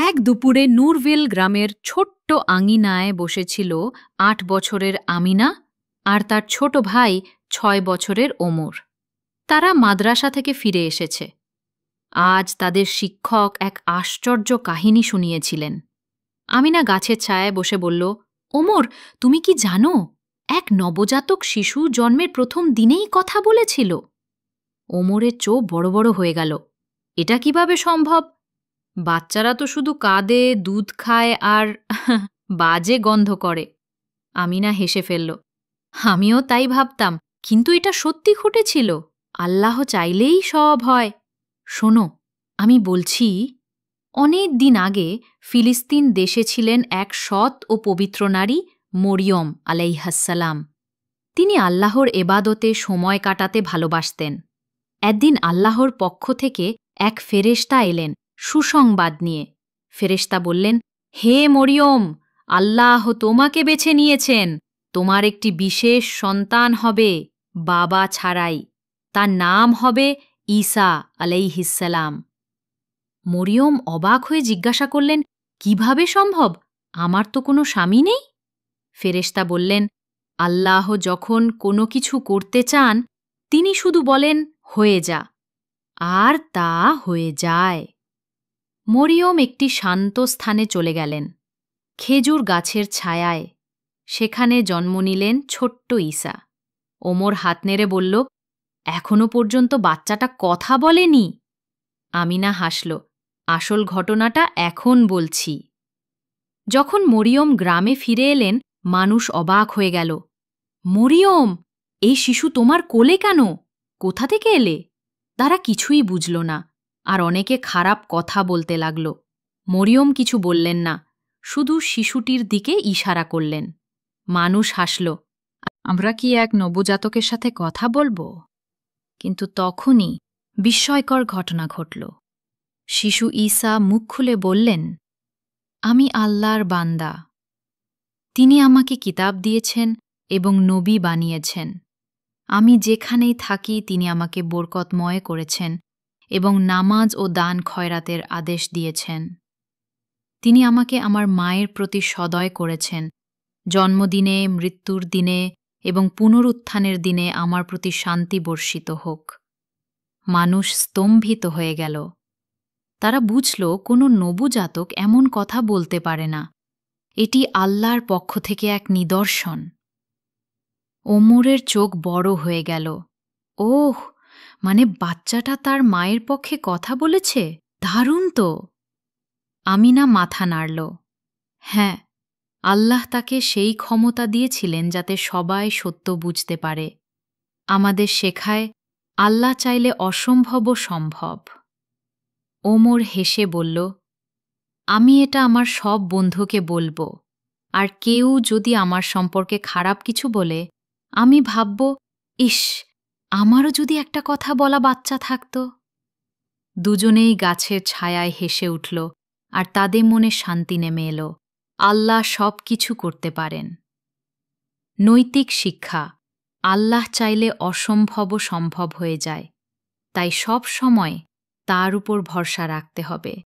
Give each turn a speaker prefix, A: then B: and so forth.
A: এক দুপুরে নূরভিল গ্রামের ছোট্ট আঙিনায় বসেছিল ৮ বছরের আমিনা আর তার ছোট ভাই ৬ বছরের ওমর। তারা মাদ্রাসা থেকে ফিরে এসেছে। আজ তাদের শিক্ষক এক আশ্চর্য কাহিনী শুনিয়েছিলেন। আমিনা গাছের ছায়ায় বসে বলল, ওমর, তুমি কি জানো, এক নবজাতক শিশু জন্মের প্রথম দিনেই কথা বলেছিল। ওমরের চোখ বড় বড় হয়ে গেল। এটা কিভাবে সম্ভব? বাচ্চারা তো শুধু কাঁদে, দুধ খায় আর বাজে গন্ধ করে। আমিনা হেসে ফেলল। আমিও তাই ভাবতাম, কিন্তু এটা সত্যি ঘটেছিল। আল্লাহ চাইলেই সব হয়। শোনো, আমি বলছি, অনেক দিন আগে ফিলিস্তিন দেশে ছিলেন এক সৎ ও পবিত্র নারী, মরিয়ম আলাইহাসসালাম। তিনি আল্লাহর এবাদতে সময় কাটাতে ভালোবাসতেন। একদিন আল্লাহর পক্ষ থেকে এক ফেরেশতা এলেন সুসংবাদ নিয়ে। ফেরেশতা বললেন, হে মরিয়ম, আল্লাহ তোমাকে বেছে নিয়েছেন। তোমার একটি বিশেষ সন্তান হবে, বাবা ছাড়াই। তার নাম হবে ঈসা আলাইহিসসালাম। মরিয়ম অবাক হয়ে জিজ্ঞাসা করলেন, কিভাবে সম্ভব? আমার তো কোনো স্বামী নেই। ফেরেশতা বললেন, আল্লাহ যখন কোনো কিছু করতে চান, তিনি শুধু বলেন, হয়ে যা, আর তা হয়ে যায়। মরিয়ম একটি শান্ত স্থানে চলে গেলেন, খেজুর গাছের ছায়ায়। সেখানে জন্ম নিলেন ছোট্ট ঈসা। ওমর হাত নেড়ে বলল, এখনো পর্যন্ত বাচ্চাটা কথা বলেনি। আমিনা হাসল, আসল ঘটনাটা এখন বলছি। যখন মরিয়ম গ্রামে ফিরে এলেন, মানুষ অবাক হয়ে গেল। মরিয়ম, এই শিশু তোমার কোলে কেন? কোথা থেকে এলে? তারা কিছুই বুঝল না, আর অনেকে খারাপ কথা বলতে লাগল। মরিয়ম কিছু বললেন না, শুধু শিশুটির দিকে ইশারা করলেন। মানুষ হাসল, আমরা কি এক নবজাতকের সাথে কথা বলবো? কিন্তু তখনই বিস্ময়কর ঘটনা ঘটল। শিশু ঈসা মুখ খুলে বললেন, আমি আল্লাহর বান্দা। তিনি আমাকে কিতাব দিয়েছেন এবং নবী বানিয়েছেন। আমি যেখানেই থাকি তিনি আমাকে বরকতময় করেছেন এবং নামাজ ও দান খয়রাতের আদেশ দিয়েছেন। তিনি আমাকে আমার মায়ের প্রতি সদয় করেছেন। জন্মদিনে, মৃত্যুর দিনে এবং পুনরুত্থানের দিনে আমার প্রতি শান্তি বর্ষিত হোক। মানুষ স্তম্ভিত হয়ে গেল। তারা বুঝল, কোনো নবজাতক এমন কথা বলতে পারে না। এটি আল্লাহর পক্ষ থেকে এক নিদর্শন। ওমরের চোখ বড় হয়ে গেল। ওহ, মানে বাচ্চাটা তার মায়ের পক্ষে কথা বলেছে? দারুণ তো! আমিনা মাথা নাড়ল। হ্যাঁ, আল্লাহ তাকে সেই ক্ষমতা দিয়েছিলেন যাতে সবাই সত্য বুঝতে পারে। আমাদের শেখায়, আল্লাহ চাইলে অসম্ভবও সম্ভব। ওমর হেসে বলল, আমি এটা আমার সব বন্ধুকে বলবো, আর কেউ যদি আমার সম্পর্কে খারাপ কিছু বলে, আমি ভাবব, ইস, আমারও যদি একটা কথা বলা বাচ্চা থাকত। দুজনেই গাছের ছায়ায় হেসে উঠল, আর তাদের মনে শান্তি নেমে এলো। আল্লাহ সব কিছু করতে পারেন। নৈতিক শিক্ষা, আল্লাহ চাইলে অসম্ভবও সম্ভব হয়ে যায়। তাই সব সময় তার উপর ভরসা রাখতে হবে।